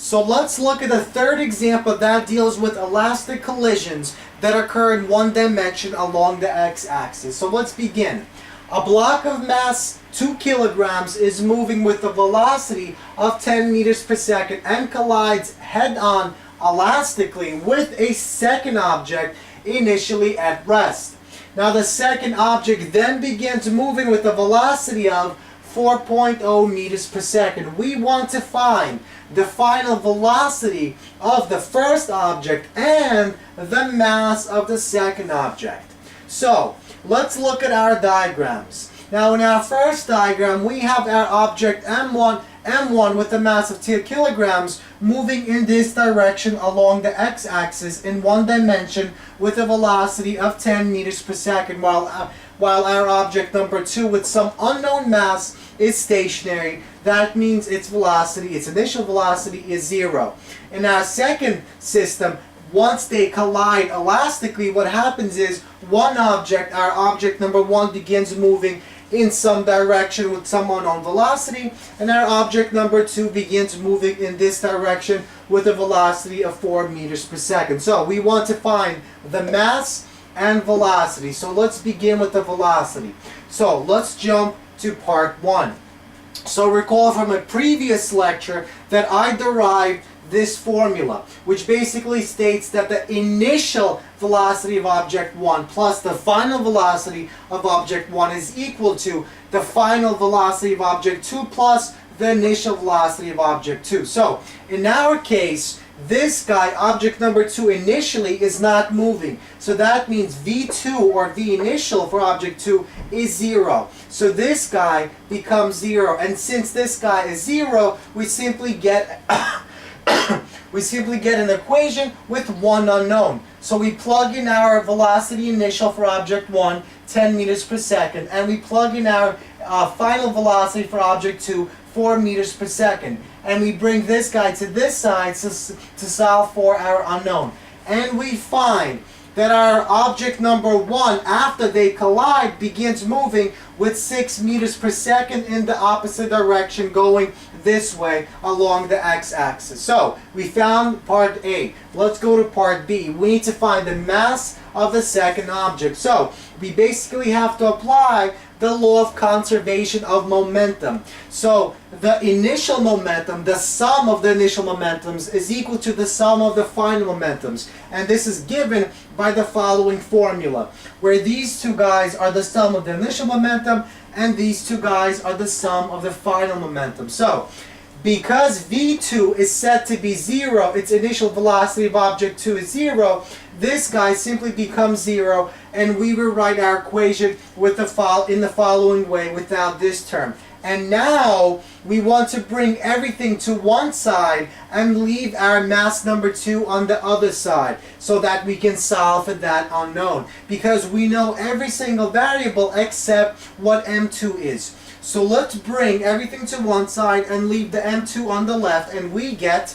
So let's look at the third example that deals with elastic collisions that occur in one dimension along the x-axis. So let's begin. A block of mass 2 kilograms is moving with a velocity of 10 meters per second and collides head-on elastically with a second object initially at rest. Now the second object then begins moving with a velocity of 4.0 meters per second. We want to find the final velocity of the first object and the mass of the second object. So let's look at our diagrams. Now in our first diagram we have our object M1 with a mass of 2 kilograms moving in this direction along the x-axis in one dimension with a velocity of 10 meters per second, while our object number 2 with some unknown mass is stationary. That means its velocity, its initial velocity, is 0. In our second system, once they collide elastically, what happens is one object, our object number 1, begins moving in some direction with some unknown velocity, and our object number 2 begins moving in this direction with a velocity of 4 meters per second. So we want to find the mass and velocity. So let's begin with the velocity. So let's jump to part 1. So recall from a previous lecture that I derived this formula, which basically states that the initial velocity of object 1 plus the final velocity of object 1 is equal to the final velocity of object 2 plus the initial velocity of object 2. So in our case, this guy, object number 2, initially is not moving. So that means V2, or V initial for object 2, is 0. So this guy becomes 0. And since this guy is 0, we simply get an equation with one unknown. So we plug in our velocity initial for object 1, 10 meters per second, and we plug in our final velocity for object 2, 4 meters per second. And we bring this guy to this side to solve for our unknown. And we find that our object number 1, after they collide, begins moving with 6 meters per second in the opposite direction, going this way along the x-axis. So we found part A. Let's go to part B. We need to find the mass of the second object. So we basically have to apply the law of conservation of momentum. So the initial momentum, the sum of the initial momentums, is equal to the sum of the final momentums. And this is given by the following formula, where these two guys are the sum of the initial momentum and these two guys are the sum of the final momentum. So because V2 is set to be 0, its initial velocity of object 2 is 0, this guy simply becomes 0, and we will write our equation with in the following way without this term. And now we want to bring everything to one side and leave our mass number 2 on the other side so that we can solve for that unknown, because we know every single variable except what M2 is. So let's bring everything to one side and leave the M2 on the left, and we get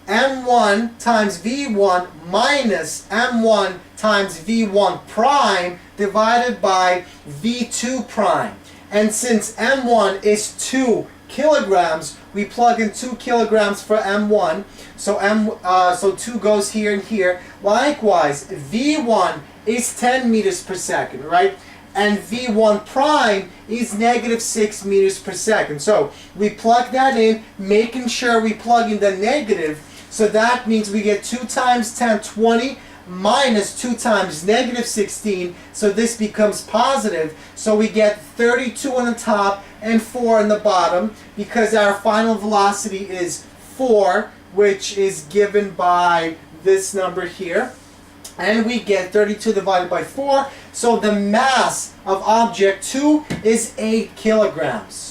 M1 times V1 minus M1 times V1 prime divided by V2 prime. And since M1 is 2 kilograms, we plug in 2 kilograms for M1. So 2 goes here and here. Likewise, V1 is 10 meters per second, right? And V1 prime is negative 6 meters per second. So we plug that in, making sure we plug in the negative. So that means we get 2 times 10, 20, minus 2 times negative 16. So this becomes positive. So we get 32 on the top and 4 on the bottom, because our final velocity is 4, which is given by this number here. And we get 32 divided by 4. So the mass of object 2 is 8 kilograms.